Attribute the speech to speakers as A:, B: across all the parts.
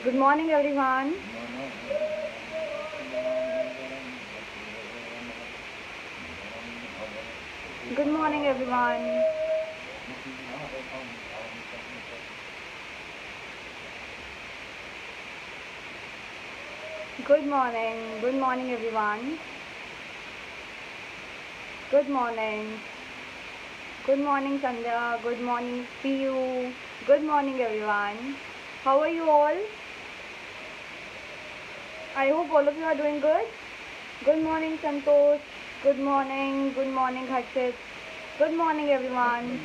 A: Good morning, everyone. Good morning, everyone. Good morning. Good morning, everyone. Good morning. Good morning, Sandhya. Good morning, PU. Good morning, everyone. How are you all? I hope all of you are doing good. Good morning, Santosh. Good morning. Good morning, Harshit. Good morning, everyone.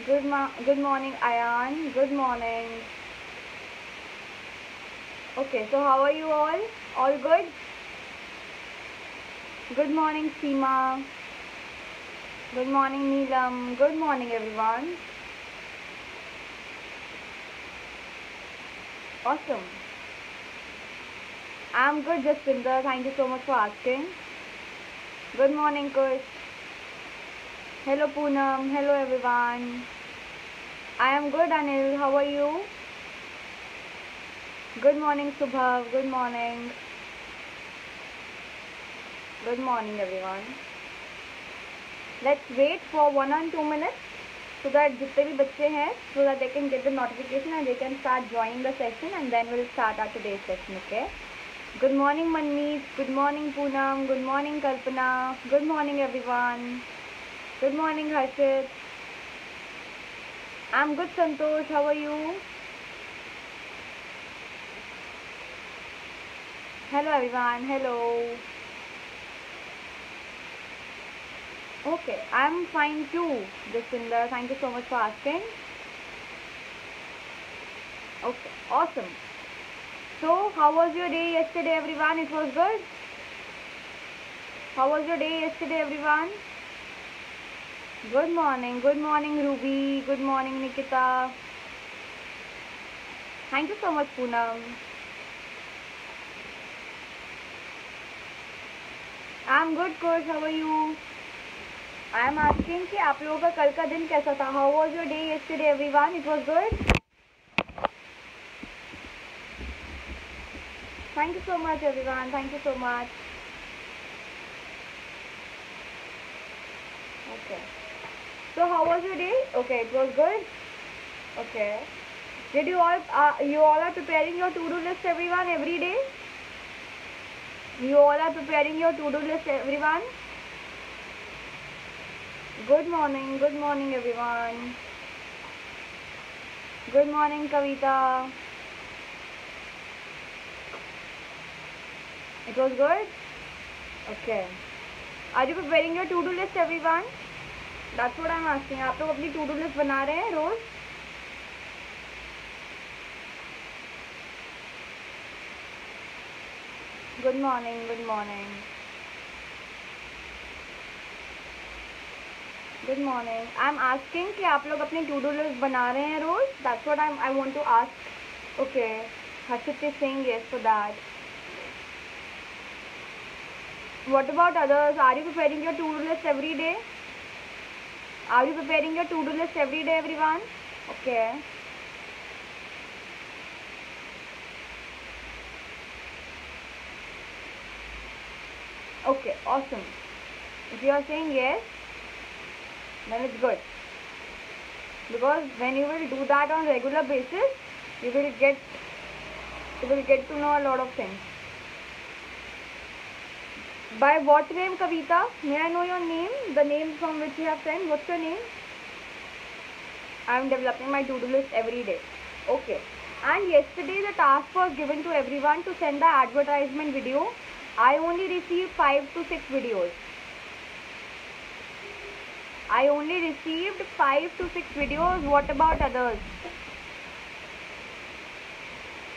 A: Good morning, Ayan. Good morning. Okay, so how are you all? All good? Good morning, Seema. Good morning, Neelam. Good morning, everyone. Awesome. I'm good, Jaspinder. Thank you so much for asking. Good morning, Kush. Hello, Poonam. Hello, everyone. I am good, Anil. How are you? Good morning, Subhav. Good morning. Good morning, everyone. Let's wait for 1 or 2 minutes so that जितने भी बच्चे हैं, so that they can get the notification and they can start joining the session, and then we'll start our today's session, okay? Good morning, Manmeet. Good morning, Poonam. Good morning, Kalpana. Good morning, everyone. Good morning, Harshit. I'm good, Santosh. How are you? Hello, everyone. Hello. Okay, I'm fine too, Jaspinder. Thank you so much for asking. Okay, awesome. So, how was your day yesterday, everyone? It was good? How was your day yesterday, everyone? Good morning. Good morning, Ruby. Good morning, Nikita. Thank you so much, Poonam. I'm good, Kush. How are you? I am asking कि आप लोगों का कल का दिन कैसा था? How was your day yesterday, everyone? It was good? Thank you so much, everyone. Thank you so much. Okay. So how was your day? Okay, it was good. Okay. Did you all are preparing your to-do list, everyone, every day? You all are preparing your to-do list, everyone? Good morning. Good morning, everyone. Good morning, Kavita. It was good? Okay. Are you preparing your to-do list, everyone? That's what I'm asking. आप लोग अपनी to-do list बना रहे हैं रोज? Good morning. Good morning. Good morning. I'm asking कि आप लोग अपनी to-do list बना रहे हैं रोज? That's what I want to ask. Okay. Harshit is saying yes for that. What about others? Are you preparing your to-do list every day? Are you preparing your to-do list every day, everyone? Okay. Okay, awesome. If you are saying yes, then it's good. Because when you will do that on regular basis, you will get to know a lot of things. By what name, Kavita? May I know your name? The name from which you have sent. What's your name? I am developing my to-do list every day. Okay. And yesterday the task was given to everyone to send the advertisement video. I only received 5 to 6 videos. I only received 5 to 6 videos. What about others?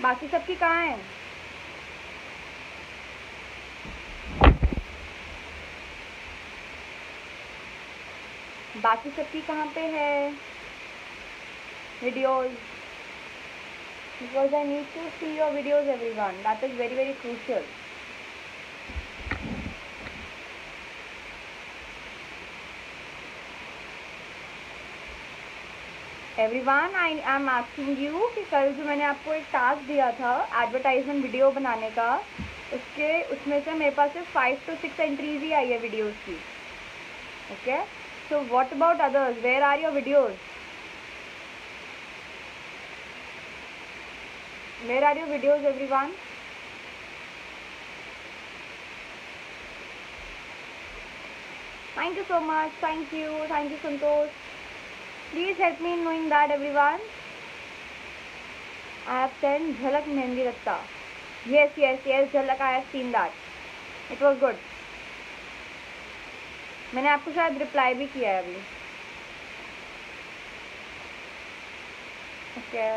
A: बाकी सबकी कहाँ है? बाकी सबकी कहाँ पे है videos? Because I need to see your videos, everyone. That is very, very crucial. Everyone, I am asking you कि कल जो मैंने आपको एक टास्क दिया था एडवर्टाइजमेंट वीडियो बनाने का, उसमें से मेरे पास सिर्फ 5 to 6 एंट्रीज ही आई है वीडियोज़ की. Okay, so what about others? Where are your videos? Where are your videos everyone? Thank you so much. Thank you, Santosh. Please help me in knowing that everyone. I have sent Jhalak Mehendi Ratta. Yes, Jhalak. I have seen that. It was good. मैंने आपको शायद reply भी किया है अभी. Okay.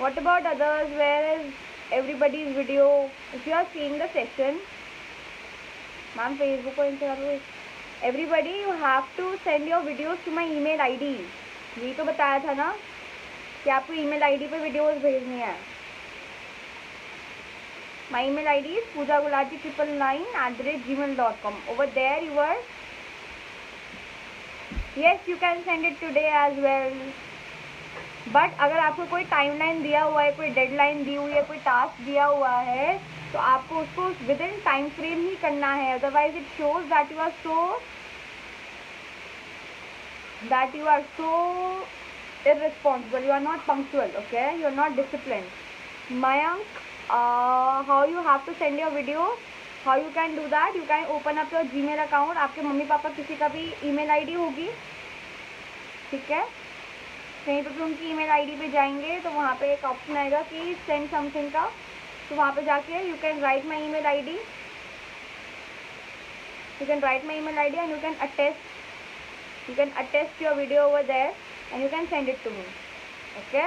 A: What about others? Where is everybody's video? If you are seeing the session, ma'am Facebook और Instagram, everybody you have to send your videos to my email ID. यही तो बताया था ना कि आपको ईमेल आईडी पे वीडियोज़ भेजनी है. My email ID is pooja.gulati999@gmail.com. Over there you are. Yes, you can send it today as well. But अगर आपको कोई टाइमलाइन दिया हुआ है, कोई डेडलाइन दी हुई है, कोई टास्क दिया हुआ है, तो आपको उसको विद इन टाइम फ्रेम ही करना है. Otherwise it shows that you are so irresponsible, you are not punctual, okay, you are not disciplined. Mayank, how you have to send your video? How you can do that? You can open up your Gmail account. आपके mummy papa किसी का भी email ID होगी, ठीक है, कहीं पर भी उनकी ईमेल आईडी पे जाएंगे तो वहाँ पे एक ऑप्शन आएगा कि सेंड समथिंग का. तो वहाँ पे जाके you can write my email ID, and you can attest your video over there and you can send it to me. Okay,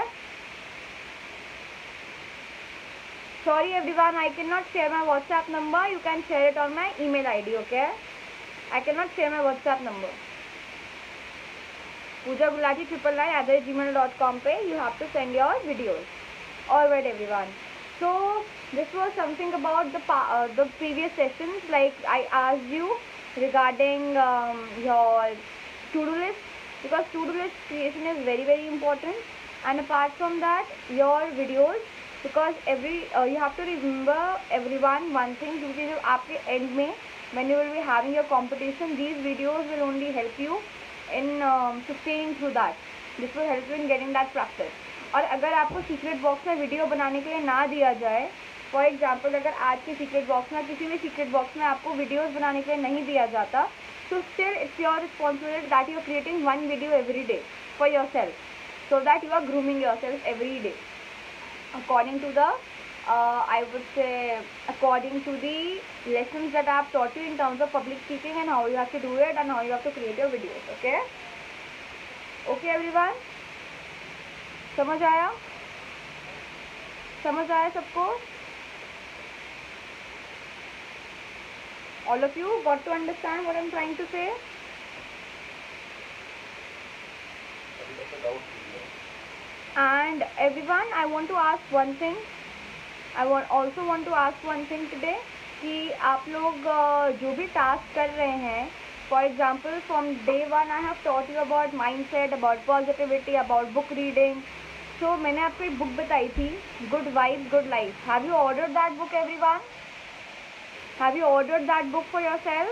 A: sorry everyone, I can not share my WhatsApp number. You can share it on my email ID. Okay, I can not share my WhatsApp number. pooja.gulati999@gmail.com पे you have to send your videos. All right everyone, so this was something about the previous sessions. Like I asked you regarding your to-do list, because to-do list creation is very very important, and apart from that your videos, because you have to remember everyone one thing, क्योंकि जो आपके end में when you will be having your competition, these videos will only help you in sustaining through that. This will help you in getting that practice. और अगर आपको secret box में video बनाने के लिए ना दिया जाए, फॉर एग्जाम्पल अगर आज के सीक्रेट बॉक्स में, किसी भी सीक्रेट बॉक्स में आपको वीडियोस बनाने के लिए नहीं दिया जाता, so still it's your responsibility that you are creating one video every day for yourself, so that you are grooming yourself every day according to the I would say according to the lessons that I have taught you in terms of public speaking and how you have to do it and how you have to create your videos. Okay, okay everyone, समझ आया सबको? All of you got to understand what I'm trying to say? And everyone, I want to ask one thing. also want to ask one thing today कि आप लोग जो भी task कर रहे हैं, for example from day 1 I have taught you about mindset, about positivity, about book reading. So मैंने आपको एक बुक बताई थी, Good Vibes Good Life. Have you ordered that book everyone? Have you ordered that book for yourself?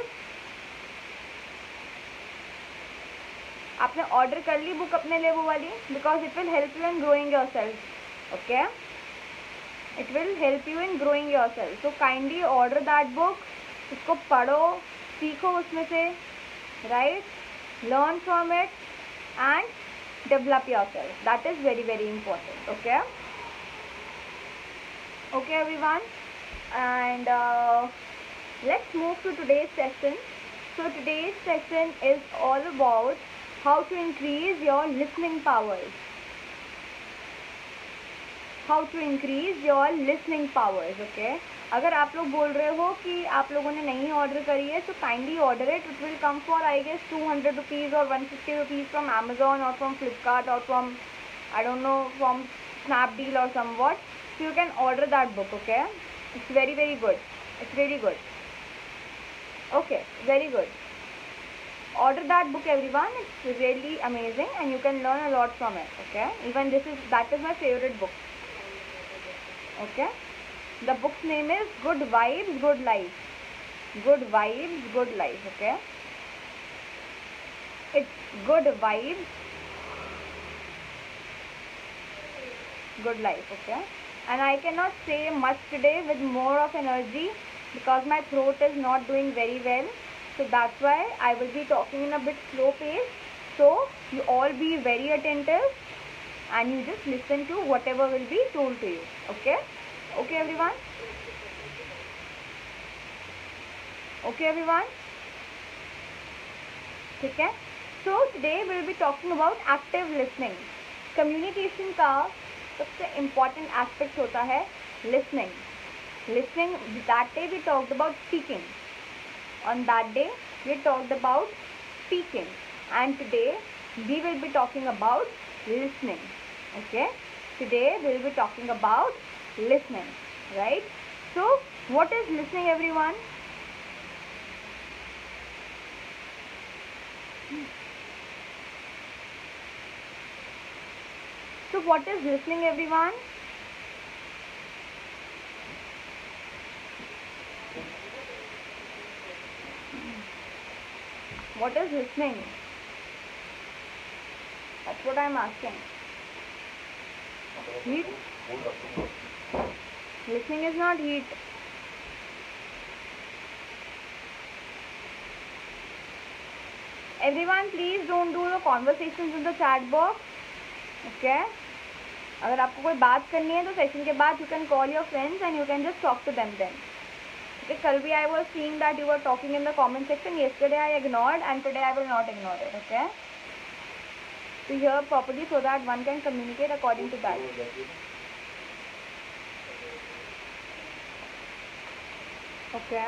A: आपने order कर ली book अपने लिए वो वाली? Because it will help you in growing your self. Okay, it will help you in growing yourself. So kindly order that book. उसको पढ़ो, सीखो उसमें से, right? Learn from it and develop yourself. That is very very important. Okay. Okay everyone, and let's move to today's session. So today's session is all about how to increase your listening powers. How to increase your listening powers. Okay, अगर आप लोग बोल रहे हो कि आप लोगों ने नहीं ऑर्डर करी है, so kindly order it. It will come for I guess 200 rupees or 150 rupees from Amazon or from Flipkart or from I don't know, from Snapdeal or somewhat. So you can order that book. Okay, it's very very good. It's really good. Okay, very good. order that book everyone. It's really amazing and you can learn a lot from it. Okay, even that is my favorite book. Okay, the book's name is Good Vibes Good Life. Good Vibes Good Life. Okay, it's Good Vibes Good Life. Okay, and I cannot say much today with more of energy because my throat is not doing very well. So that's why I will be talking in a bit slow pace. So you all be very attentive and you just listen to whatever will be told to you. Okay? Okay everyone? Okay everyone? Okay? So today we will be talking about active listening. Communication का सबसे important aspect होता है listening. Listening, that day we talked about speaking. On that day we talked about speaking, and today we will be talking about listening. Okay, today we will be talking about listening, right? So what is listening everyone? So what is listening everyone? What is listening? That's what I am asking. Heat? Listening is not heat. Everyone please don't do the conversations in the chat box. Okay? अगर आपको कोई बात करनी है तो session के बाद you can call your friends and you can just talk to them then. Okay, Kalvi, I was seeing that you were talking in the comment section. Yesterday I ignored and today I will not ignore it. Okay? To hear properly so that one can communicate according to that. Okay?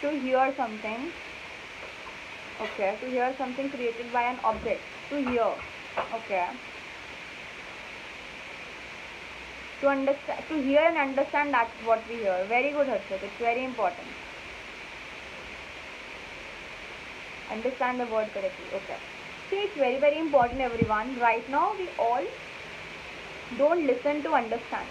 A: To hear something. Okay? To hear something created by an object. To hear. Okay? To understand, to hear and understand, that's what we hear. Very good, Harshit. It's very important. Understand the word correctly. Okay. See, it's very, very important, everyone. Right now, we all don't listen to understand.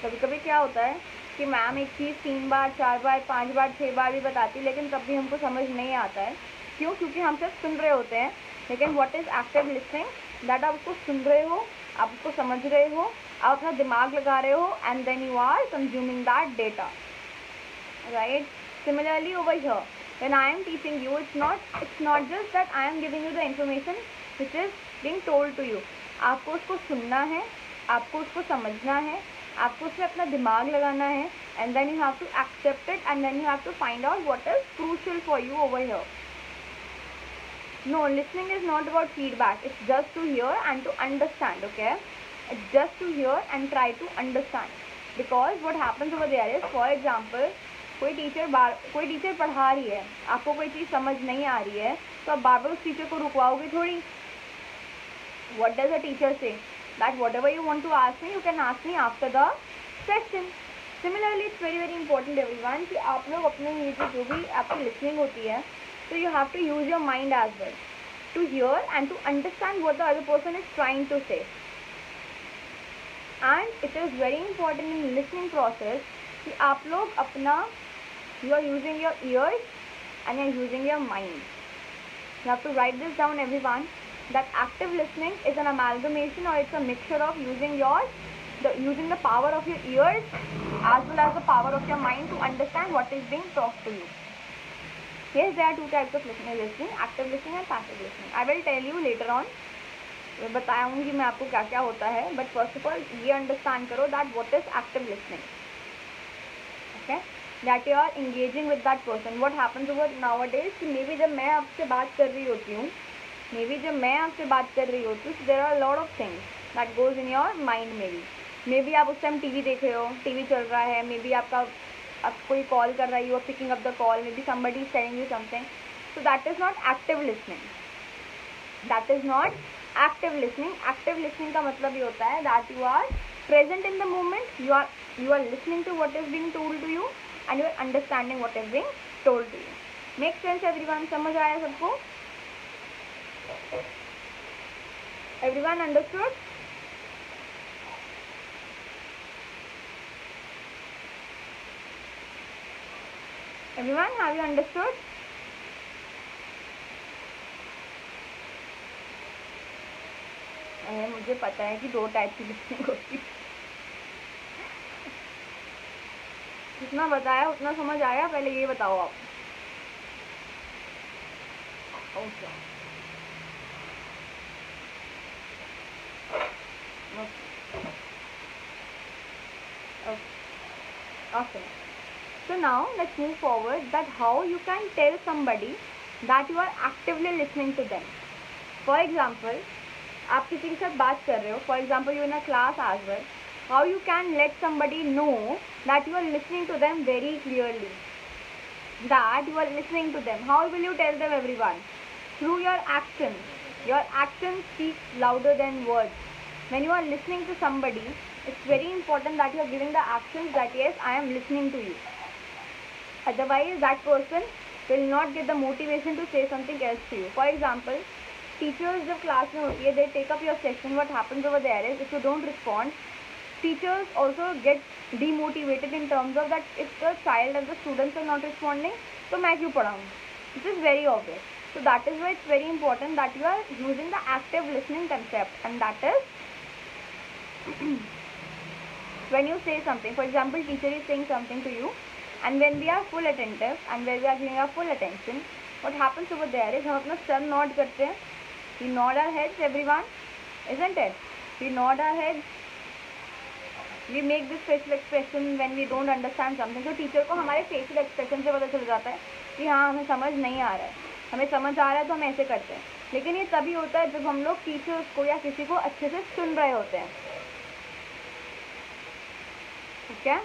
A: कभी कभी क्या होता है कि ma'am एक चीज़ 3 बार 4 बार 5 बार 6 बार भी बताती है, लेकिन तब भी हमको समझ नहीं आता है. क्यों? क्योंकि हम सिर्फ सुन रहे होते हैं. लेकिन what is active listening? That आप उसको सुन रहे हो, आप उसको समझ रहे हो, आप अपना दिमाग लगा रहे हो, and then you are consuming that data, right? Similarly over here, when I am teaching you, it's not just that I am giving you the information which is being told to you. आपको उसको सुनना है, आपको उसको समझना है, आपको उसमें अपना दिमाग लगाना है, and then you have to accept it, and then you have to find out what is crucial for you over here. No, listening is not about feedback. It's just to hear and to understand. Okay, it's just to hear and try to understand. Because what happens over there is, for example, कोई teacher पढ़ा रही है, आपको कोई चीज़ समझ नहीं आ रही है, तो आप बार बार उस टीचर को रुकवाओगे थोड़ी. What does a teacher say? That whatever you want to ask me, you can ask me after the session. Similarly, it's very very important everyone कि आप लोग अपने ये जो भी आपकी listening होती है, so you have to use your mind as well to hear and to understand what the other person is trying to say. And it is very important in listening process कि आप लोग अपना you are using your ears and you are using your mind. You have to write this down everyone, that active listening is an amalgamation, or it's a mixture of using the power of your ears as well as the power of your mind to understand what is being talked to you. Yes, there are two types of listening, active listening and passive listening. I will tell you later on, बताऊंगी मैं आपको क्या क्या होता है, but first of all ये understand करो that what is active listening. Okay, that you are engaging with that person. What happens over nowadays कि maybe जब मैं आपसे बात कर रही होती हूँ, so there are a lot of things that goes in your mind. Maybe आप उस टाइम टीवी देख रहे हो, टीवी चल रहा है, maybe आप कोई कॉल कर रहा है, you are picking up the call, maybe somebody is telling you something. So that is not active listening. That is not active listening. Active listening का मतलब ये होता है that you are present in the moment, you are listening to what is being told to you, and you are understanding what is being told to you. Make sense everyone? समझ आया सबको? Everyone understood? Everyone have you understood? मुझे पता है कि 2 type की listening होती है। जितना बताया उतना समझ आया? पहले ये बताओ आप। Okay okay. So now let's move forward that how you can tell somebody that you are actively listening to them. For example, आप किसी के साथ बात कर रहे हो, for example you in a class as well, how you can let somebody know that you are listening to them very clearly, that you are listening to them. How will you tell them everyone? Through your actions. Your actions speak louder than words. When you are listening to somebody, it's very important that you are giving the actions that yes, I am listening to you. Otherwise, that person will not get the motivation to say something else to you. For example, teachers जब class में होती है, they take up your session. What happens over there is, if you don't respond, teachers also get demotivated in terms of that if the child and the students are not responding, तो मैं क्यों पढ़ाऊँ? This is very obvious. So that is why it's very important that you are using the active listening concept, and that is when you say something. For example, teacher is saying something to you, and when we are full attentive and when we are giving our full attention, what happens over there is हम अपना sir Nord करते हैं. We nod our heads, everyone, isn't it? We nod our heads. We make this facial expression when we don't understand something. तो teacher को हमारे facial expression से पता चल जाता है कि हाँ हमें समझ नहीं आ रहा है. हमें समझ आ रहा है तो हम ऐसे करते हैं. लेकिन ये तभी होता है जब हम लोग टीचर्स को या किसी को अच्छे से सुन रहे होते हैं. ओके,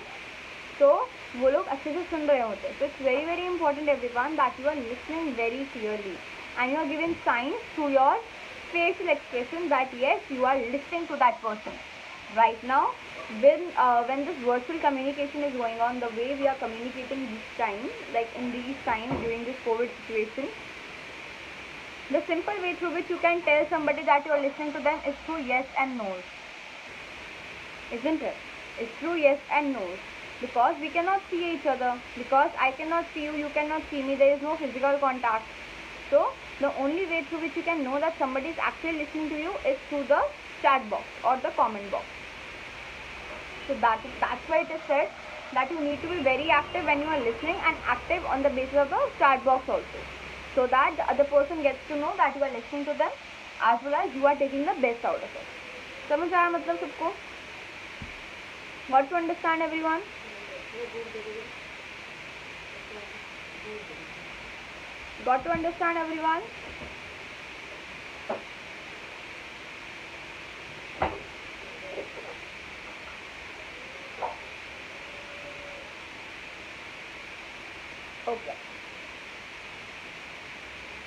A: तो वो लोग अच्छे से सुन रहे होते हैं. तो it's very very important everyone that you are listening very clearly and you are giving signs through your facial expression that yes, you are listening to that person. Right now, when this virtual communication is going on, the way we are communicating this time, like in these times during this COVID situation, the simple way through which you can tell somebody that you are listening to them is through yes and no's. Isn't it? It's through yes and no's. Because we cannot see each other. Because I cannot see you, you cannot see me. There is no physical contact. So, the only way through which you can know that somebody is actually listening to you is through the chat box or the comment box. So that's why it is said that you need to be very active when you are listening, and active on the basis of the chat box also. So that the other person gets to know that you are listening to them as well as you are taking the best out of it. समझ आया मतलब सबको? Got to understand everyone? Got to understand everyone? Okay.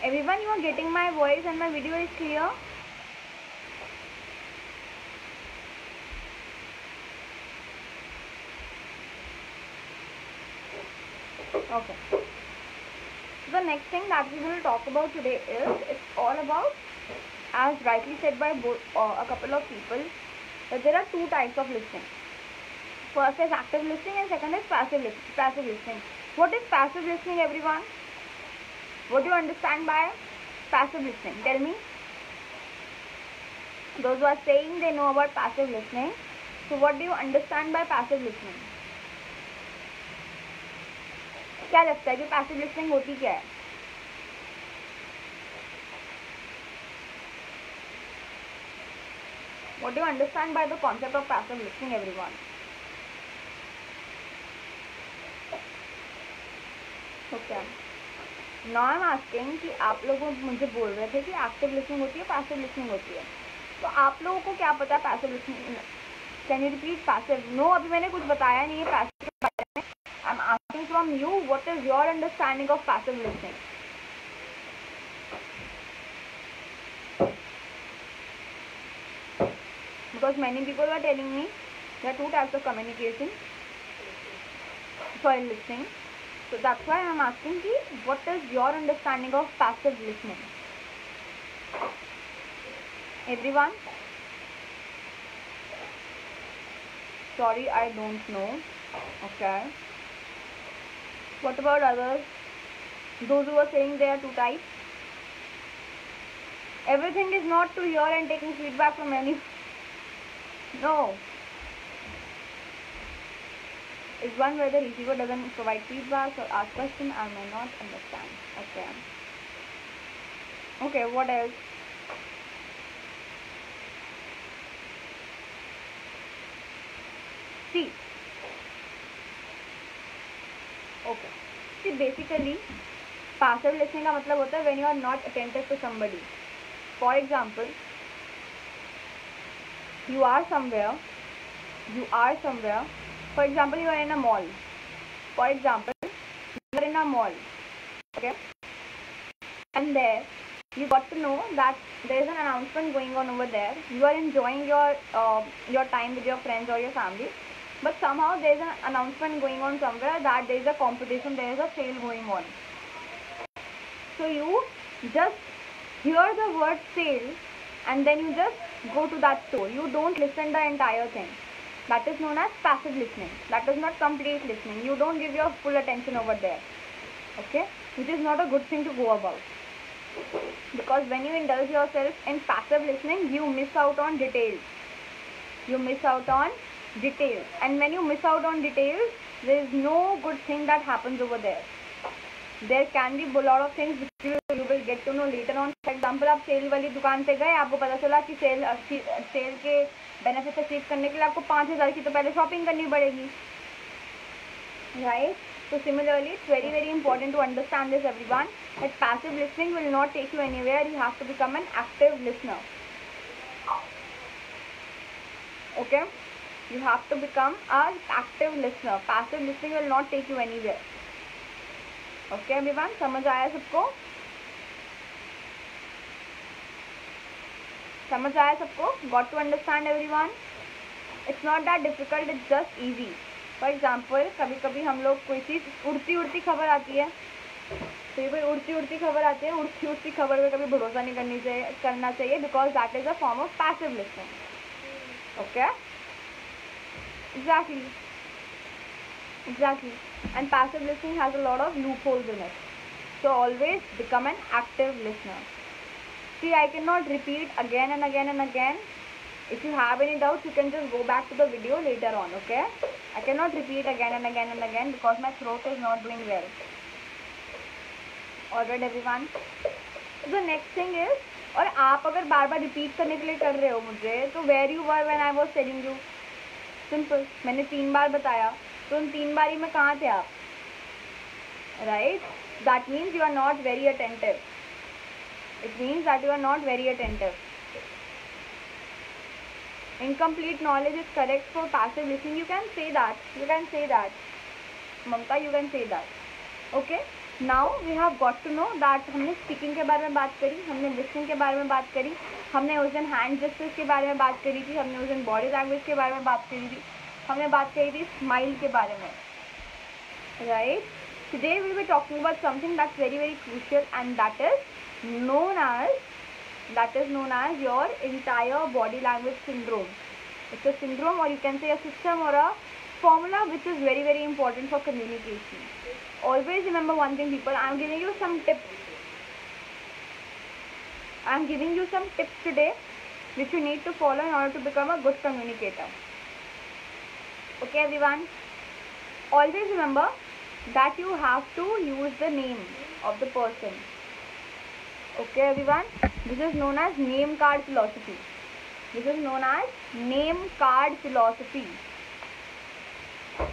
A: Everyone, you are getting my voice and my video is clear? Okay. The next thing that we will talk about today is, it's all about, as rightly said by both, a couple of people, that there are 2 types of listening. First is active listening and second is passive listening. What is passive listening, everyone? What do you understand by passive listening? Tell me. Those who are saying they know about passive listening, so what do you understand by passive listening? क्या लगता है कि passive listening होती क्या है? What do you understand by the concept of passive listening, everyone? Okay. Now I am asking कि आप लोगों मुझे बोल रहे थे कि एक्टिव लिसनिंग होती है, पैसिव लिसनिंग होती है. तो आप लोगों को क्या पता है passive listening? Can you repeat passive? No, अभी मैंने कुछ बताया नहीं है पैसिव के बारे में. I'm asking from you, what is your understanding of passive listening? Because many people are telling me there are 2 types of communication for listening. So that's why I'm asking you, what is your understanding of passive listening? Everyone? Sorry, I don't know. Okay. What about others? Those who are saying they are too tight? Everything is not to hear and taking feedback from any. No. Is one where the receiver doesn't provide feedback or ask question, I may not understand. Okay. Okay, what else? See. Okay. See, basically, passive listening का मतलब होता है when you are not attentive to somebody. For example, you are somewhere. For example, you are in a mall. Okay. And there, you got to know that there is an announcement going on over there. You are enjoying your time with your friends or your family. But somehow there is an announcement going on somewhere that there is a competition, there is a sale going on. So you just hear the word sale and then you just go to that store. You don't listen the entire thing. That is known as passive listening. That is not complete listening. You don't give your full attention over there. Okay? Which is not a good thing to go about. Because when you indulge yourself in passive listening, you miss out on details. And when you miss out on details, there is no good thing that happens over there. There can be a lot of things which you will get to know later on. For example, आप cell वाली दुकान पे गए, आपको पता चला कि cell के बेनिफिट अचीव करने के लिए आपको 5,000 की तो पहले शॉपिंग करनी पड़ेगी, right? So similarly, it's very, very important to understand this, everyone, that passive listening will not take you anywhere. You have to become an active listener. Okay? You have to become an active listener. Passive listening will not take you anywhere. Okay, everyone? समझ आया सबको? Got to understand, everyone? It's not that difficult. It's just easy. For example, कभी-कभी हम लोग कोई चीज़ उड़ती खबर आती है, तो ये कोई उड़ती खबर आती है, उड़ती खबर पे कभी भरोसा नहीं करना चाहिए, because that is a form of passive listening. Okay? Exactly. And passive listening has a lot of loopholes in it. So always become an active listener. See, I cannot repeat again and again. If you have any doubts, you can just go back to the video later on, okay? I cannot repeat again and again because my throat is not doing well. Alright, everyone? The next thing is, और आप अगर बार बार repeat करने के लिए कर रहे हो मुझे, तो where you were when I was telling you? Simple. मैंने 3 बार बताया, तो उन 3 बारी में कहाँ थे आप? Right? That means you are not very attentive. It means that you are not very attentive. Incomplete knowledge is correct for passive listening. You can say that. Mamta, you can say that. Okay? Now we have got to know that हमने speaking के बारे में बात करी, हमने listening के बारे में बात करी, हमने उस दिन hand gestures के बारे में बात करी थी, हमने उस दिन body language के बारे में बात करी थी, हमने बात करी थी smile के बारे में. Right? Today we will be talking about something that's very, very crucial, and that is known as your entire body language syndrome. It's a syndrome, or you can say a system or a formula which is very, very important for communication. Always remember one thing, people. I am giving you some tips. Today which you need to follow in order to become a good communicator. Okay, everyone? Always remember that you have to use the name of the person. Okay, everyone? This is known as name card philosophy.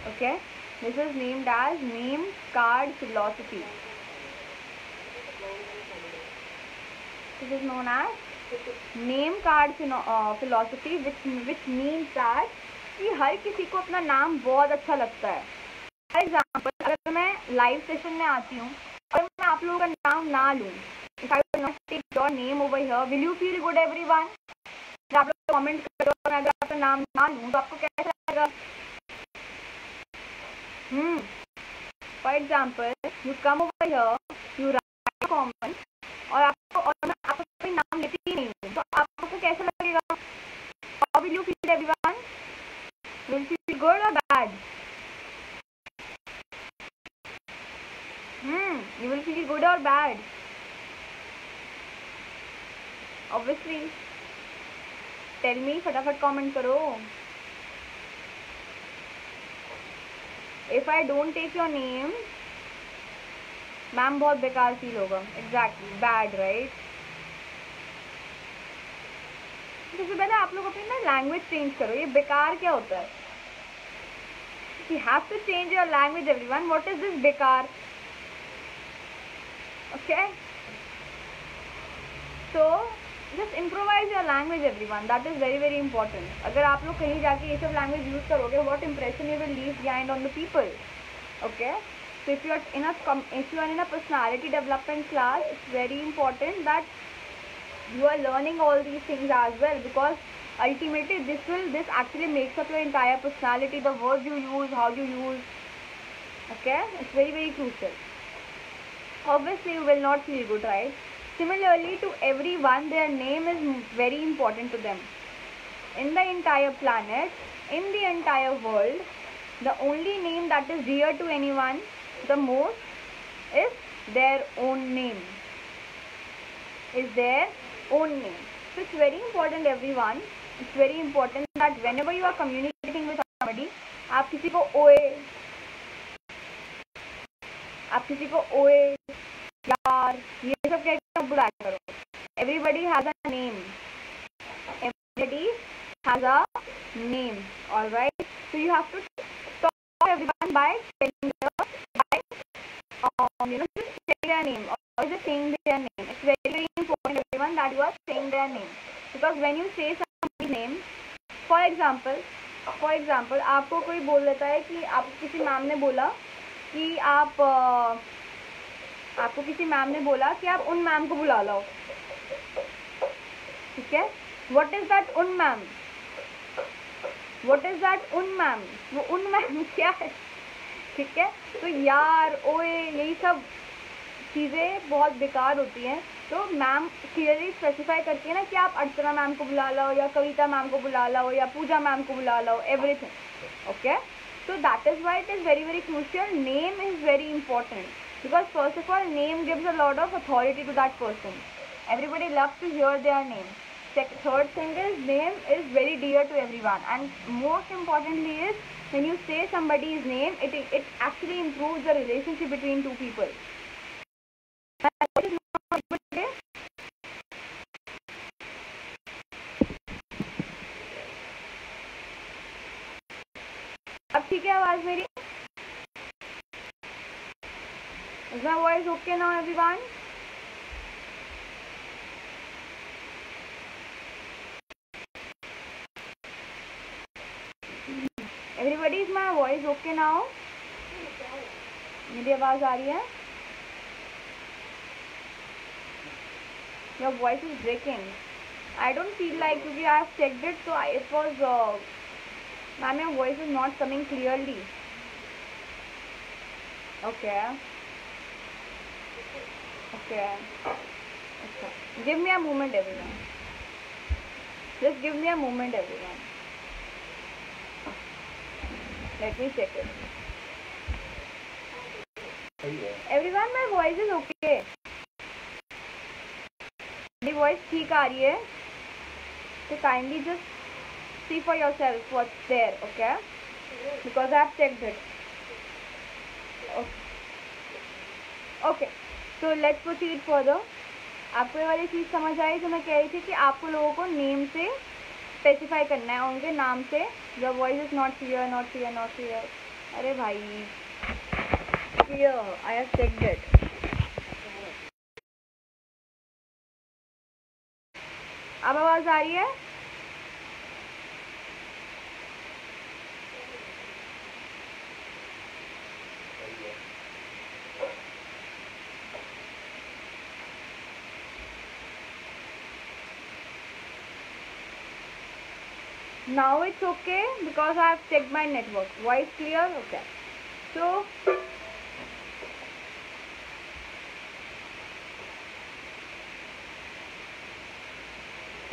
A: Okay? This is named as name card philosophy. This is known as name card philosophy, which means that कि हर किसी को अपना नाम बहुत अच्छा लगता है. For example, अगर मैं लाइव सेशन में आती हूँ और मैं आप लोगों का नाम ना लूँ, if I will not take your name over here, will you feel good, everyone? आप लोग कमेंट करो, मैं अगर आपका नाम ना लूँ तो आपको कैसा लगेगा? For example you come over here, you right comment और मैं आपको कोई नाम लेती ही नहीं हूँ, तो आपको कैसा लगेगा? How will you feel everyone? Will feel good और bad? You will feel good or bad? Obviously. Tell me, फटाफट comment करो. If I don't take your name, ma'am बहुत बेकार फील होगा. Exactly, bad, right? सबसे पहले आप लोग अपनी ना लैंग्वेज चेंज करो. ये बेकार क्या होता है? You have to change your language, everyone. What is this बेकार? Okay, so just improvise your language, everyone. That is very very important. अगर आप लोग कहीं जाके ये सब language use करोगे, what impression you will leave behind on the people? Okay, so if you are in a personality development class, it's very important that you are learning all these things as well, because ultimately this actually makes up your entire personality. The words you use, how you use. Okay, it's very very crucial. Obviously you will not feel good, right? Similarly, to everyone, their name is very important to them. In the entire planet, in the entire world, the only name that is dear to anyone the most is their own name. Is their own name. So it's very important, everyone. It's very important that whenever you are communicating with somebody, आप किसी को ओए, यार, ये सब कहकर बुलाया करो. Everybody has a name. Everybody has a name. All right. So you have to talk to everyone by telling just saying their name or just saying their name. It's very very important, everyone, that you are saying their name, because when you say somebody's name, for example, आपको कोई बोल देता है कि आपको किसी ma'am ने बोला कि आपको किसी मैम ने बोला कि आप उन मैम को बुला लाओ. ठीक है, व्हाट इज दैट उन मैम? व्हाट इज दैट उन मैम? वो उन मैम क्या है? ठीक है, तो यार, ओए, यही सब चीज़ें बहुत बेकार होती हैं. तो मैम क्लियरली स्पेसिफाई करती है ना कि आप अर्चना मैम को बुला लाओ, या कविता मैम को बुला लाओ, या पूजा मैम को बुला लाओ, everything. Okay, so that is why it is very very crucial. Name is very important, because first of all, name gives a lot of authority to that person. Everybody loves to hear their name. Third thing is, name is very dear to everyone, and most importantly is, when you say somebody's name, it actually improves the relationship between two people. अब ठीक है आवाज मेरी? Is my voice okay now, everyone? Everybody, is my voice okay now? मेरी आवाज आ रही है? Your voice is breaking. I don't feel like, because I have checked it, so it was ma'am, your voice is not coming clearly. Okay. Give me a moment, everyone. Just give me a moment, everyone. Let me check it. Everyone, my voice is okay. The voice ठीक आ रही है, so kindly just see for yourself what's there, okay? Because I have checked it. Okay, so let's proceed further. आपको ये वाली चीज़ समझ आई जो मैं कह रही थी कि आपको लोगों को नेम से स्पेसिफाई करना है, उनके नाम से. Your voice is not clear. अरे भाई, clear, I have checked it. अब आवाज आ रही है? Now it's okay because I have checked my network. Voice clear? Okay. So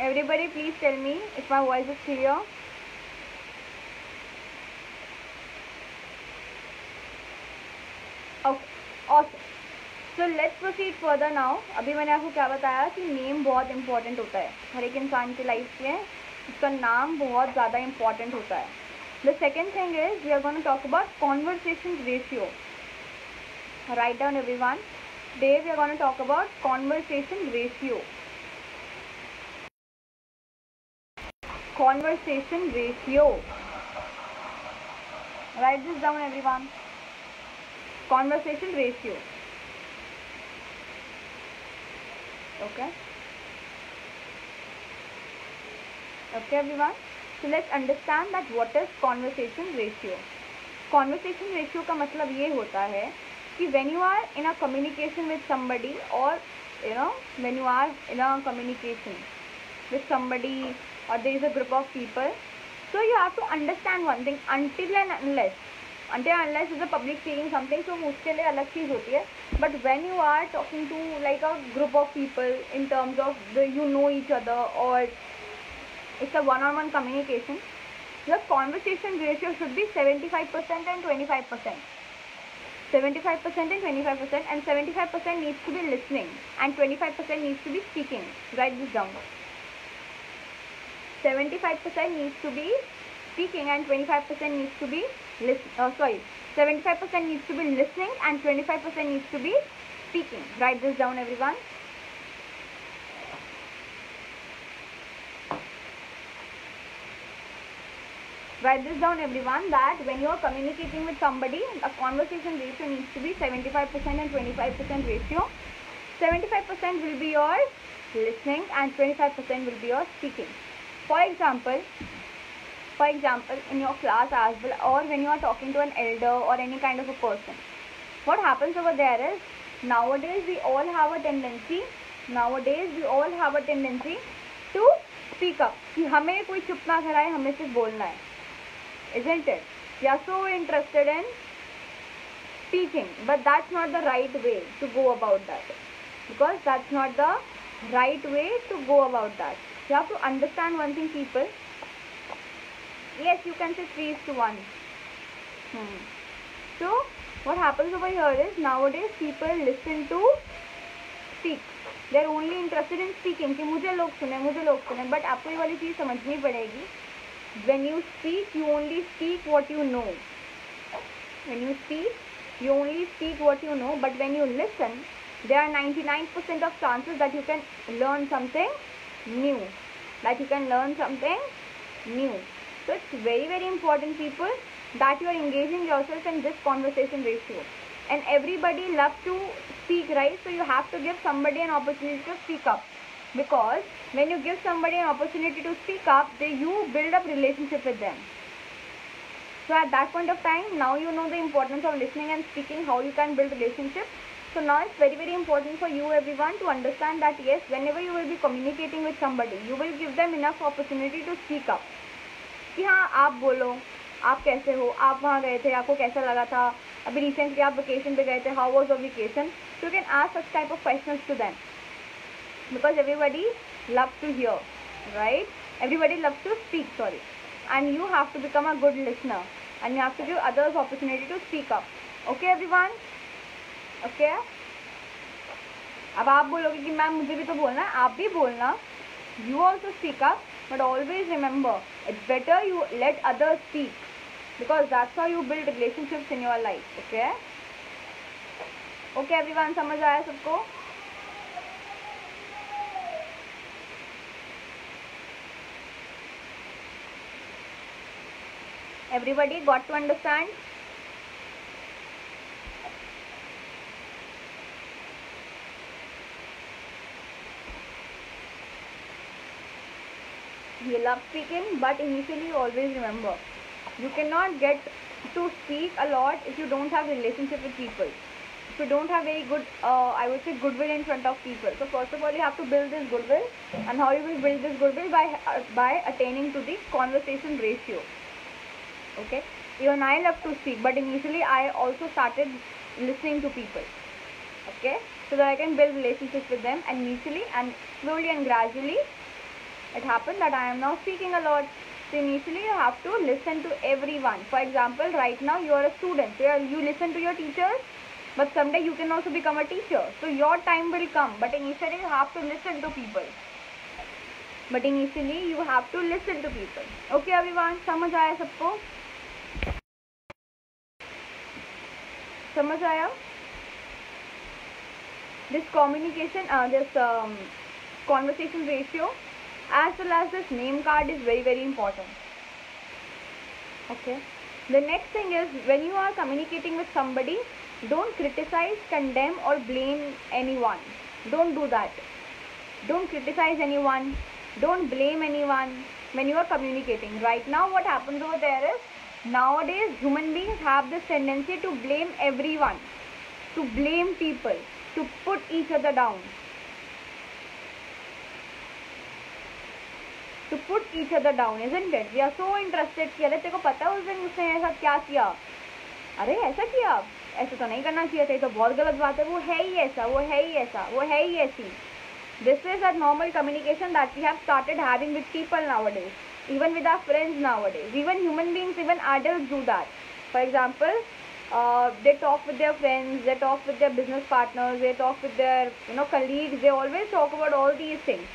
A: Everybody please tell me if my voice is clear. Okay, awesome. So let's proceed further now. अभी मैंने आपको क्या बताया कि नेम बहुत इंपॉर्टेंट होता है हर एक इंसान की लाइफ में, उसका नाम बहुत ज़्यादा इंपॉर्टेंट होता है. The second thing is we are going to talk about conversation ratio. Write down everyone. Today we are going to talk about conversation ratio. Conversation ratio. Write this down everyone. Conversation ratio. Okay. Okay everyone. So let's understand that what is conversation ratio. Conversation ratio का मतलब ये होता है कि when you are in a communication with somebody, or when you are in a communication with somebody or there is a group of people, so you have to understand one thing. Until and unless is a public speaking something, so उसके लिए अलग चीज़ होती है. But when you are talking to like a group of people in terms of you know each other, or it's a one-on-one communication, the conversation ratio should be 75% and 25%. 75% and 25%, and 75% needs to be listening and 25% needs to be speaking. Write this down. 75% needs to be speaking and 25% needs to be 75% needs to be listening and 25% needs to be speaking. Write this down everyone. Write this down everyone, that when you are communicating with somebody, a conversation ratio needs to be 75% and 25% ratio. 75% will be your listening and 25% will be your speaking. For example, in your class as well, or when you are talking to an elder or any kind of a person, what happens over there is, nowadays we all have a tendency to speak up, कि हमें कोई चुप ना कराए, हमें सिर्फ बोलना है. Isn't it? We are so interested in speaking, but that's not the right way to go about that. Because that's not the right way to go about that. You have to understand one thing, people. Yes, you can say 3:1. So, what happens over here is, nowadays people listen to speak. They are only interested in speaking. कि मुझे लोग सुने. But आपको ये वाली चीज़ समझनी पड़ेगी. When you speak, you only speak what you know. When you speak, you only speak what you know. But when you listen, there are 99% of chances that you can learn something new. So it's very, very important, people, that you are engaging yourself in this conversation ratio. And everybody loves to speak, right? So you have to give somebody an opportunity to speak up. Because when you give somebody an opportunity to speak up, you build up relationship with them. So at that point of time, now you know the importance of listening and speaking, how you can build relationship. So now it's very, very important for you everyone to understand that yes, whenever you will be communicating with somebody, you will give them enough opportunity to speak up. कि हाँ आप बोलो, आप कैसे हो, आप वहाँ गए थे, आपको कैसा लगा था, अभी रिसेंटली आप वेकेशन पे गए थे, how was your vacation. So you can ask such type of questions to them. Because everybody loves to hear, right? Everybody loves to speak, and you have to become a good listener, and you have to give others opportunity to speak up. Okay everyone? Okay? अब आप बोलोगे कि ma'am मुझे भी तो बोलना है, आप भी बोलना. You also speak up, but always remember, it's better you let others speak, because that's how you build relationships in your life. Okay? Okay everyone, समझ आया सबको? Everybody got to understand? You love speaking, but initially always remember, you cannot get to speak a lot if you don't have relationship with people. If you don't have very good, I would say, goodwill in front of people. So first of all, you have to build this goodwill, and how you will build this goodwill by attaining to the conversation ratio. Okay, even I love to speak, but initially I also started listening to people. Okay, so that I can build relationships with them, and initially and slowly and gradually It happened that I am now speaking a lot. So initially you have to listen to everyone. For example, right now you are a student. So you listen to your teachers, but someday you can also become a teacher. So your time will come, but initially you have to listen to people. Okay everyone, समझ आया सबको? समझ आया? This communication, conversation ratio as well as this name card is very, very important. Okay. The next thing is, when you are communicating with somebody, don't criticize, condemn or blame anyone. Don't do that. Don't criticize anyone. Don't blame anyone when you are communicating. Right now what happens over there is, nowadays human beings have this tendency to blame everyone, to blame people, to put each other down, isn't it? We are so interested कि अरे तेरे को पता है उस दिन उसने ऐसा क्या किया, अरे ऐसा किया, ऐसा तो नहीं करना चाहिए था, ये तो बहुत गलत बात है, वो है ही ऐसा, वो है ही ऐसा, वो है ही ऐसी. This is a normal communication that we have started having with people nowadays, even with our friends nowadays. Even human beings, even adults do that. For example, they talk with their friends, they talk with their business partners, they talk with their colleagues. They always talk about all these things.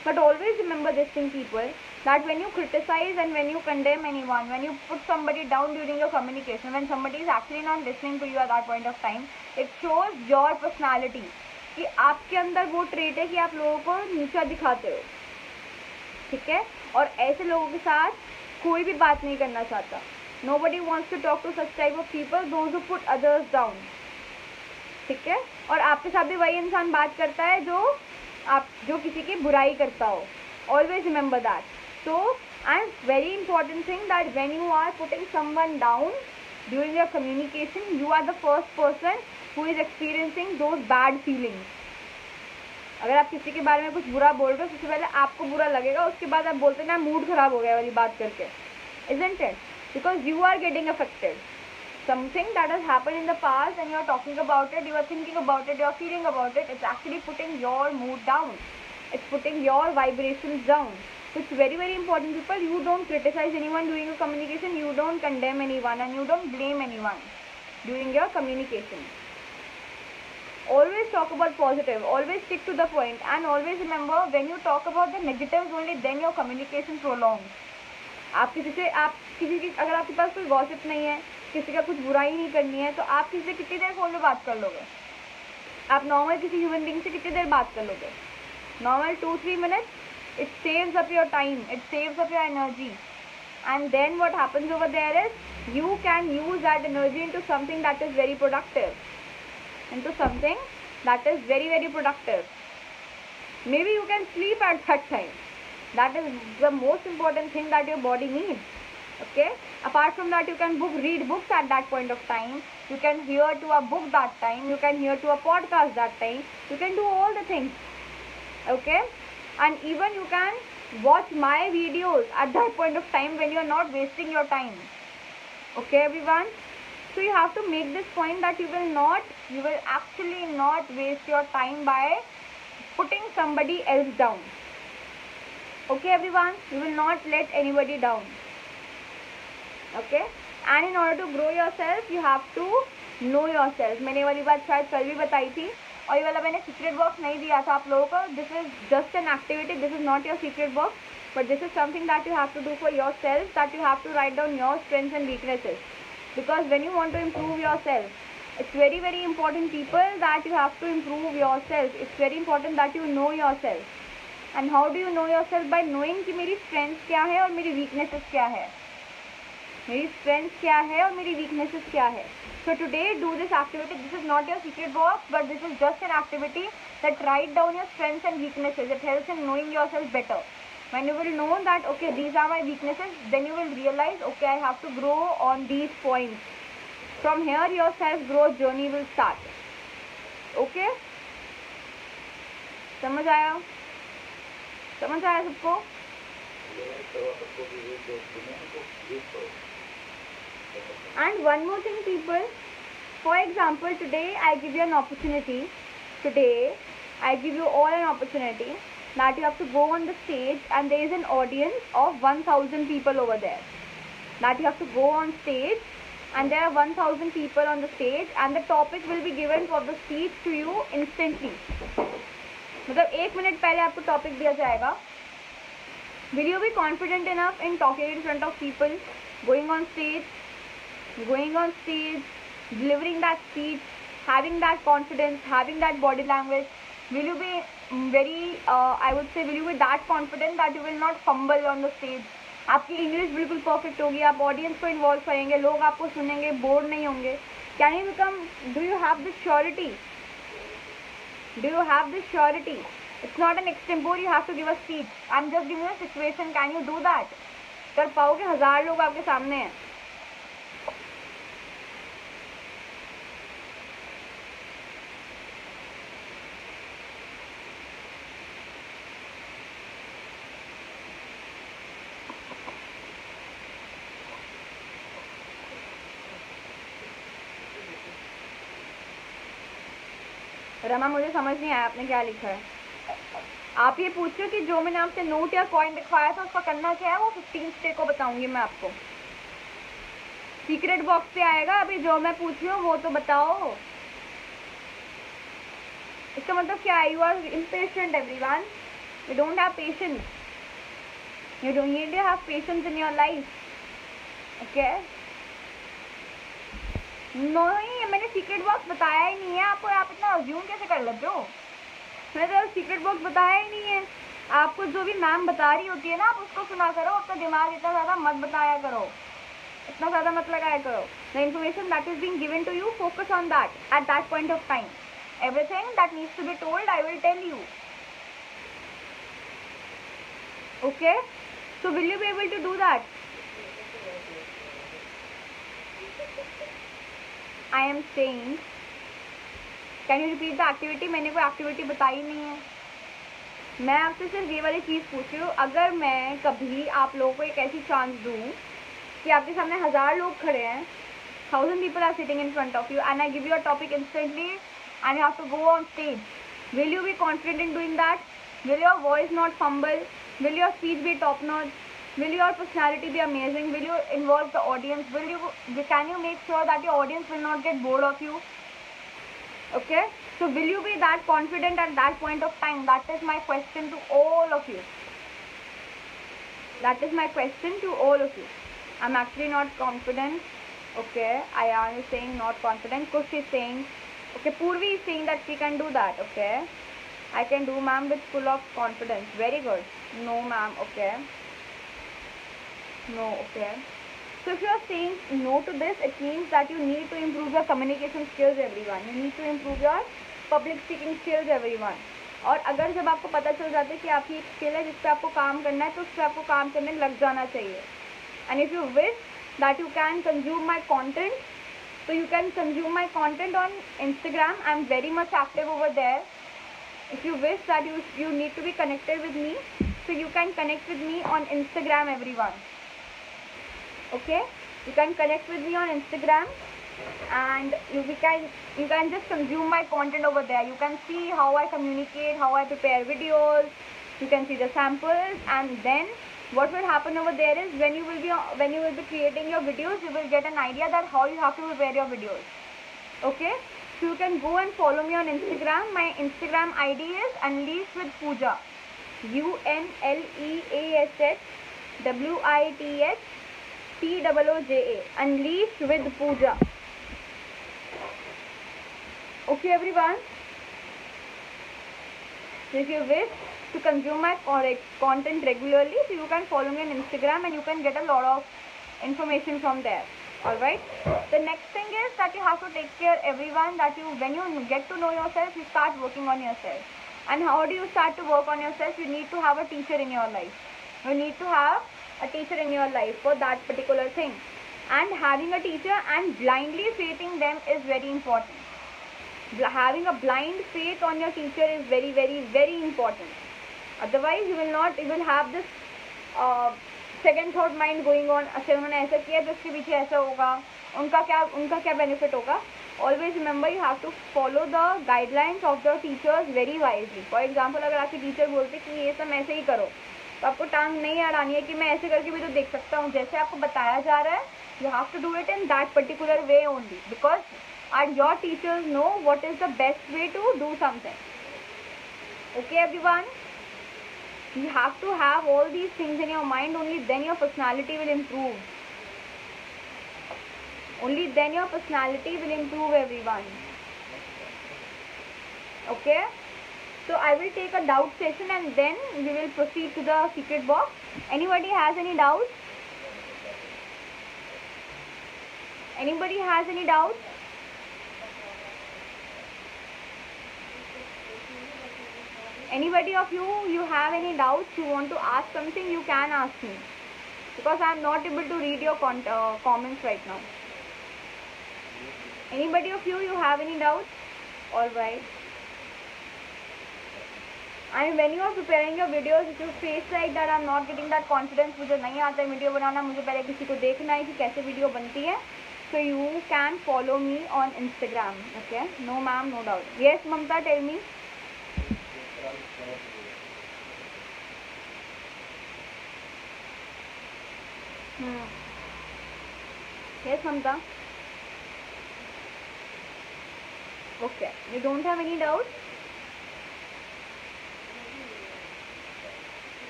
A: But always remember this thing, people, that when you criticize and when you condemn anyone, when you put somebody down during your communication, when somebody is actually not listening to you at that point of time, it shows your personality. कि आपके अंदर वो trait है कि आप लोगों को नीचा दिखाते हो, ठीक है? और ऐसे लोगों के साथ कोई भी बात नहीं करना चाहता. Nobody wants to talk to such type of people, those who put others down. ठीक है? और आपके साथ भी वही इंसान बात करता है जो किसी की बुराई करता हो. Always remember that. So, and very important thing that when you are putting someone down during your communication, you are the first person who is experiencing those bad feelings. अगर आप किसी के बारे में कुछ बुरा बोल रहे हो, सबसे पहले आपको बुरा लगेगा, उसके बाद आप बोलते ना मूड खराब हो गया वाली बात करके, isn't it? Because you are getting affected. Something that has happened in the past and you are talking about it, you are thinking about it, you are feeling about it, it's actually putting your mood down. It's putting your vibrations down. So it's very, very important, people. You don't criticize anyone during your communication, you don't condemn anyone, and you don't blame anyone during your communication. Always talk about positive, always stick to the point, and always remember, when you talk about the negatives only, then your communication prolongs. अगर आपके पास कोई gossip नहीं है, किसी का कुछ बुराई नहीं करनी है, तो आप किसी से कितनी देर फोन में बात कर लोगे? आप नॉर्मल किसी ह्यूमन बीइंग से कितनी देर बात कर लोगे? Normal 2-3 minutes. It saves up your time, it saves up your energy, and then what happens over there is, you can use that energy into something that is very productive, Maybe you can sleep at that time. That is the most important thing that your body needs. Okay, apart from that, you can read books at that point of time, you can hear to a book that time, you can hear to a podcast that time, you can do all the things. Okay, and even you can watch my videos at that point of time when you are not wasting your time. Okay everyone, so you have to make this point that you will actually not waste your time by putting somebody else down. Okay everyone, you will not let anybody down. Okay, and in order to grow yourself, you have to know yourself. मैंने वाली बात शायद कल भी बताई थी, और ये वाला मैंने सीक्रेट बॉक्स नहीं दिया था आप लोगों को. This is just an activity, this is not your secret box, but this is something that you have to do for yourself, that you have to write down your strengths and weaknesses. Because when you want to improve yourself, it's very, very important, people, that you have to improve yourself. It's very important that you know yourself. And how do you know yourself? By knowing कि मेरी strengths क्या है और मेरी weaknesses क्या है. मेरी strengths क्या है और मेरी weaknesses क्या है. So today do this activity. This is not your secret box, but this is just an activity that write down your strengths and weaknesses. It helps in knowing yourself better. When you will know that, okay, these are my weaknesses, then you will realize, okay, I have to grow on these points. From here, your self-growth journey will start. Okay? समझ आया? समझ आया सबको? And one more thing, people. For example, today I give you an opportunity. Today I give you all an opportunity that you have to go on the stage and there is an audience of 1000 people over there. That you have to go on stage and there are 1000 people on the stage and the topic will be given for the speech to you instantly. मतलब 1 minute पहले आपको topic दिया जाएगा. Will you be confident enough in talking in front of people, going on stage, delivering that speech, having that confidence, having that body language? Will you be very, I would say, will you be that confident that you will not fumble on the stage? आपकी English बिल्कुल perfect होगी, आप audience को involve करेंगे, लोग आपको सुनेंगे, bore नहीं होंगे. Can you become, do you have this surety? Do you have this surety? It's not an extempore, you have to give a speech. I am just giving you a situation. Can you do that? कर पाओगे? 1000 लोग आपके सामने हैं. रमा, मुझे समझ नहीं आया आपने क्या लिखा है. आप ये पूछ रहे हो कि जो मैंने आपसे नोट या कॉइन लिखवाया था उसका करना क्या है. वो 15 स्टे को बताऊंगी मैं आपको. सीक्रेट बॉक्स से आएगा. अभी जो मैं पूछ रही हूँ वो तो बताओ. इसका मतलब क्या है? You are impatient everyone. You don't have patience. You don't need to have patience in your life. Okay. नहीं, मैंने सीक्रेट बॉक्स बताया ही नहीं है आपको. आप इतना अज्यूम कैसे कर लेते हो? मैंने तो सीक्रेट बॉक्स बताया ही नहीं है आपको. जो भी मैम बता रही होती है ना, आप उसको सुना करो. आपका दिमाग इतना ज़्यादा मत बताया करो, इतना ज़्यादा मत लगाया करो. The information that is being given to you, focus on that at that point of time. Everything that needs to be told I will tell you. Okay, so will you be able to do that? I am saying, can you repeat the activity? मैंने कोई activity बताई नहीं है. मैं आपसे सिर्फ ये वाली चीज़ पूछ रही हूँ. अगर मैं कभी आप लोगों को एक ऐसी चांस दूँ कि आपके सामने 1000 लोग खड़े हैं, 1000 people are sitting in front of you and I give you a topic instantly and you have to go on stage, will you be confident in doing that? Will your voice not fumble? Will your speech be top notch? Will your personality be amazing? Will you involve the audience? Can you make sure that your audience will not get bored of you? Okay, so will you be that confident at that point of time? That is my question to all of you. That is my question to all of you. I'm actually not confident. Okay, Ayan is saying not confident. Kush is saying, okay, Purvi is saying that she can do that. Okay, I can do, ma'am, with full of confidence. Very good. No, ma'am. Okay. No. Okay. So if you are saying no to this, it means that you need to improve your communication skills, everyone. You need to improve your public speaking skills, everyone. और अगर जब आपको पता चल जाता है कि आपकी एक स्किल है जिस पे आपको काम करना है, तो उस पर आपको काम करने लग जाना चाहिए. And if you wish that you can consume my content, so you can consume my content on Instagram. I'm very much active over there. If you wish that you need to be connected with me, so you can connect with me on Instagram, everyone. Okay, you can connect with me on Instagram, and you can just consume my content over there. You can see how I communicate, how I prepare videos. You can see the samples, and then what will happen over there is when you will be creating your videos, you will get an idea that how you have to prepare your videos. Okay, so you can go and follow me on Instagram. My Instagram ID is Unleash with Pooja. UNLEASHWITHPOOJA. Unleash with Pooja. Okay, everyone. So if you wish to consume my content regularly, so you can follow me on Instagram and you can get a lot of information from there. Alright. The next thing is that you have to take care, everyone, that when you get to know yourself, you start working on yourself. And how do you start to work on yourself? You need to have a teacher in your life. You need to have a teacher in your life for that particular thing. And having a teacher and blindly faithing them is very important. Having a blind faith on your teacher is very, very, very important. Otherwise, you will have this second thought mind going on. अच्छा, उन्होंने ऐसा किया तो उसके पीछे ऐसा होगा. उनका क्या benefit होगा? Always remember you have to follow the guidelines of the teachers very wisely. For example, अगर आपके टीचर बोलते कि ये सब ऐसे ही करो, तो आपको टांग नहीं अड़ानी है कि मैं ऐसे करके भी तो देख सकता हूँ. जैसे आपको बताया जा रहा है, you have to do it in that particular way only, because your teachers know what is the best way to do something. Okay, everyone? You have to have all these things in your mind, only then your personality will improve. Only then your personality will improve, everyone. Okay? So I will take a doubt session and then we will proceed to the secret box. Anybody has any doubts? Anybody has any doubts? Anybody of you have any doubts, you want to ask something, you can ask me. Because I am not able to read your comments right now. Anybody of you have any doubts? Alright. And when you are preparing your videos, if you face like that, I am not getting that confidence, मुझे नहीं आता है video बनाना, मुझे पहले किसी को देखना है कि कैसे वीडियो बनती है. So you can follow me on Instagram. Okay? No ma'am, no doubt. Yes, Mamta, tell me. Yes, Mamta. Okay. You don't have any doubts?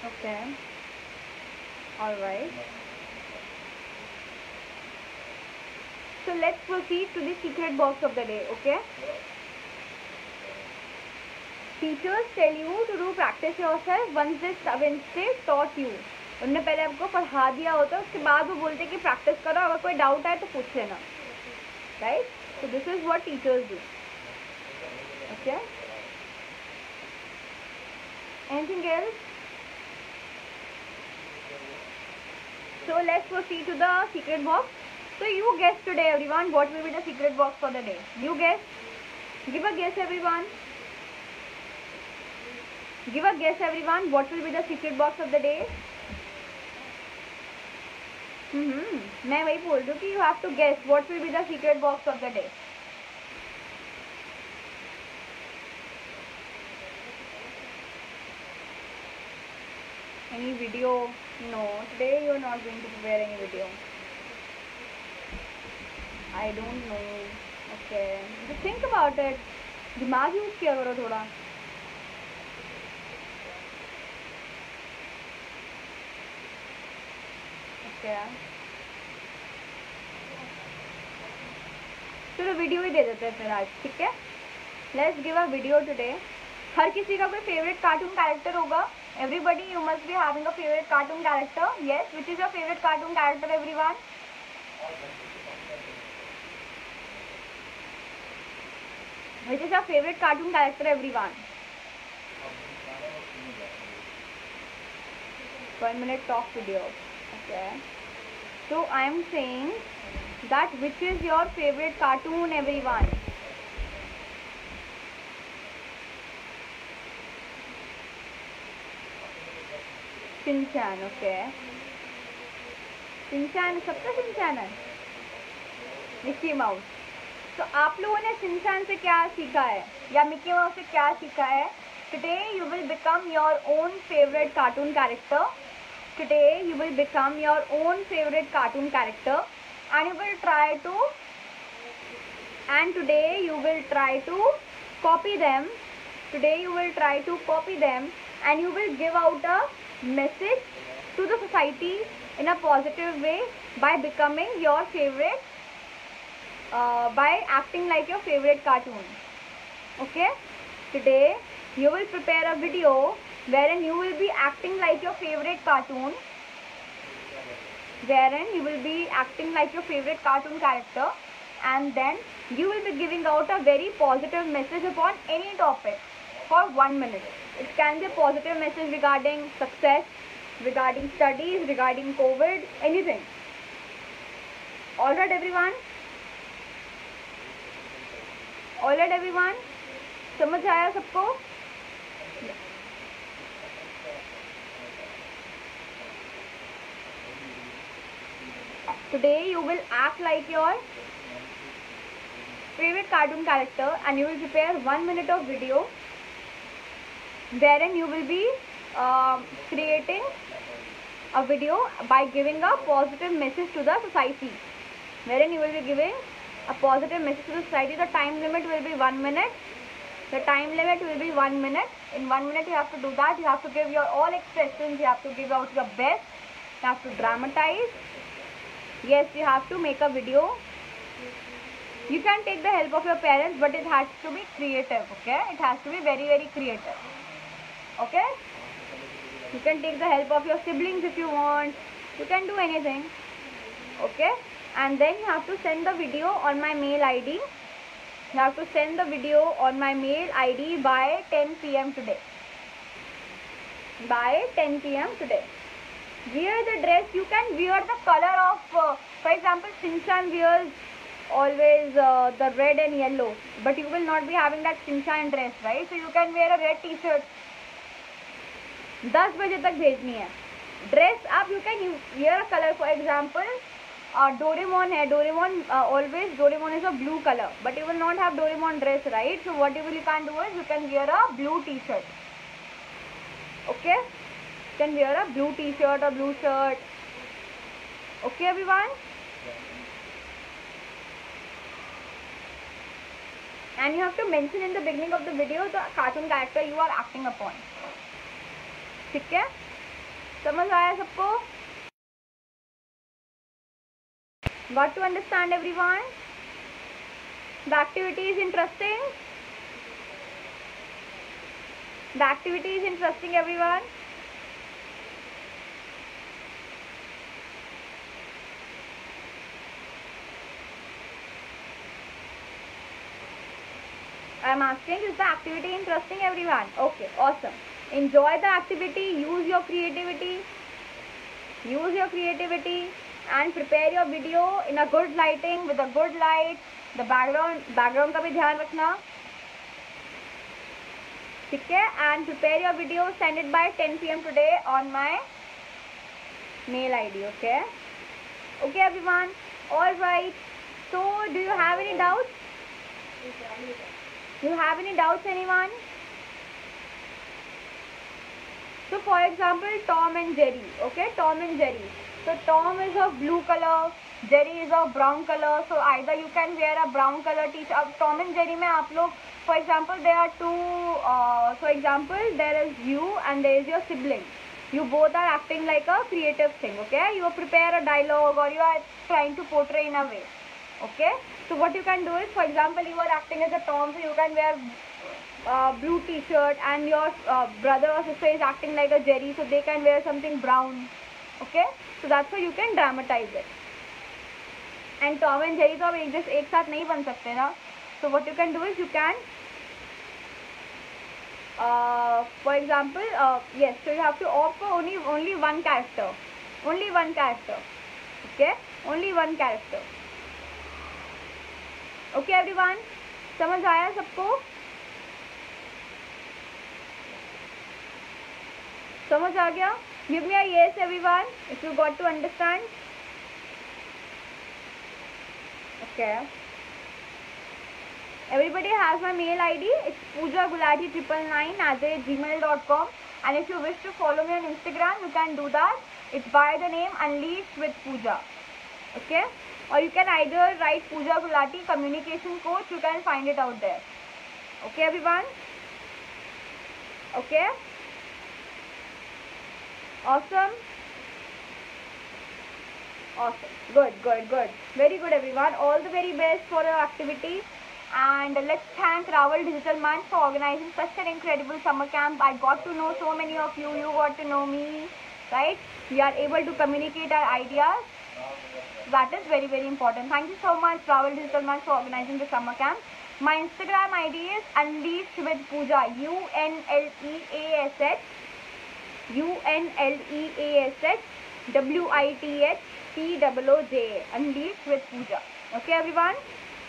A: Okay. Alright. So let's proceed to the secret box of the day, okay? Teachers tell you to do practice yourself once they taught you. उन्होंने पहले आपको पढ़ा दिया होता है, उसके बाद वो बोलते हैं कि प्रैक्टिस करो, अगर कोई डाउट आए तो पूछ लेना. Right? So this is what teachers do. Okay? Anything else? So let's proceed to the secret box. So you guess today, everyone, what will be the secret box for the day? You guess. Give a guess, everyone. Give a guess, everyone. What will be the secret box of the day? मैं वही बोल रही हूँ कि you have to guess what will be the secret box of the day. Any video? No, today you are not going to prepare any video. I don't know. Okay, just think about it. दिमाग use किया करो थोड़ा. Okay. चलो video ही दे देते हैं फिर आज, ठीक है? Let's give a video today. हर किसी का कोई फेवरेट कार्टून कैरेक्टर होगा. Everybody, you must be having a favorite cartoon character. Yes, which is your favorite cartoon character, everyone? Which is your favorite cartoon character, everyone? 1 minute talk video. Okay. So I am saying that which is your favorite cartoon, everyone? Shinchan, okay. Shinchan, सबका Shinchan है. Mickey mouse. तो आप लोगों ने Shinchan से क्या सीखा है या मिक्की माउस से क्या सीखा है? Today you will become your own favorite cartoon character. Today you will become your own favorite cartoon character, and you will try to. And today you will try to copy them. Today you will try to copy them, and you will give out a message to the society in a positive way by becoming your favorite. By acting like your favorite cartoon. Okay? Today you will prepare a video wherein you will be acting like your favorite cartoon. Wherein you will be acting like your favorite cartoon character, and then you will be giving out a very positive message upon any topic for 1 minute. It can be a positive message regarding success, regarding studies, regarding COVID, anything. Alright, everyone? Alright, everyone? समझ आया सबको? Today you will act like your favorite cartoon character and you will prepare 1 minute of video wherein you will be creating a video by giving a positive message to the society, wherein you will be giving a positive message to the society. The time limit will be 1 minute. The time limit will be 1 minute. In 1 minute you have to do that. You have to give your all expressions. You have to give out your best. You have to dramatize. Yes, you have to make a video. You can take the help of your parents, but it has to be creative. Okay, it has to be very, very creative. Okay, you can take the help of your siblings if you want. You can do anything. Okay, and then you have to send the video on my mail ID. You have to send the video on my mail ID by 10 PM today. By 10 PM today. Wear the dress. You can wear the color of, for example, Shinchan wears always the red and yellow, but you will not be having that Shinchan dress, right? So you can wear a red t-shirt. 10 बजे तक भेजनी है dress आप. You can wear a color, for example Doraemon है. Doraemon always Doraemon is a blue color, but you will not have Doraemon dress, right? So what you can do is you can wear a blue t-shirt. Okay, you can wear a blue t-shirt or blue shirt. Okay everyone, and you have to mention in the beginning of the video the cartoon character you are acting upon. ठीक है, समझ आया सबको? Got to understand everyone? The activity is interesting. The activity is interesting everyone. I am asking, is the activity interesting everyone? Okay, awesome. Enjoy the activity, use your creativity and prepare your video in a good lighting, with a good light. The background का भी ध्यान रखना, ठीक है? And prepare your video, send it by 10 PM today on my mail ID. Okay, okay everyone. All right, so do you have any doubts? Do you have any doubts anyone? So for example, Tom and Jerry. Okay, Tom and Jerry. So Tom is of blue color, Jerry is of brown color. So either you can wear a brown color t-shirt. अब Tom and Jerry में आप लोग, for example, there are two. For example, there is you and there is your sibling. You both are acting like a creative thing. Okay, you prepare a dialogue or you are trying to portray in a way. Okay, so what you can do is, for example, you are acting as a Tom, so you can wear blue t-shirt, and your brother or sister is acting like a Jerry, so they can wear something brown. Okay, so that's how you can dramatize it. And Tom and Jerry तो अब एक साथ नहीं बन सकते ना. So what you can do is you can for example yes, so you have to opt for only one character. Okay, only one character. Okay everyone, समझ आया सबको? समझ आ गया? Give me a yes everyone if you got to understand. Okay, everybody has my mail ID. It's poojagulati999@gmail.com, and if you wish to follow me on Instagram, you can do that. It's by the name Unleashed with Pooja. Okay, or you can either write Pooja Gulati Communication Coach. You can find it out there. Okay everyone? Okay, awesome, good, very good everyone. All the very best for your activity, and let's thank Raval Digital Munch for organizing such an incredible summer camp. I got to know so many of you, you got to know me, right? We are able to communicate our ideas. That is very, very important. Thank you so much, Raval Digital Munch, for organizing the summer camp. My Instagram ID is Unleashed with Pooja, UNLEASH WITHPOOJA, Unleashed with Pooja. Okay everyone,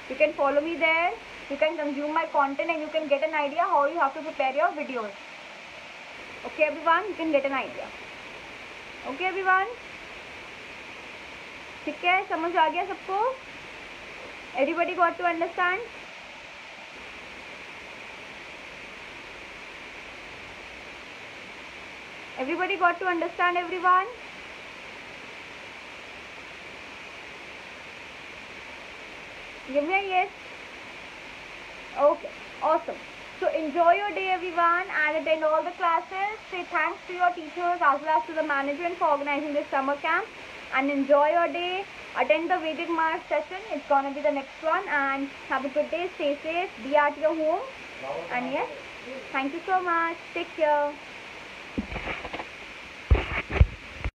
A: you can follow me there. You can consume my content and you can get an idea how you have to prepare your videos. Okay everyone, you can get an idea. Okay everyone, ठीक है? समझ आ गया सबको? Everybody got to understand? Everybody got to understand, everyone? Give me a yes. Okay, awesome. So enjoy your day, everyone, and attend all the classes. Say thanks to your teachers as well as to the management for organizing this summer camp, and enjoy your day. Attend the Vedic Math session. It's gonna be the next one, and have a good day. Stay safe. Be at your home. And yes, thank you so much. Take care.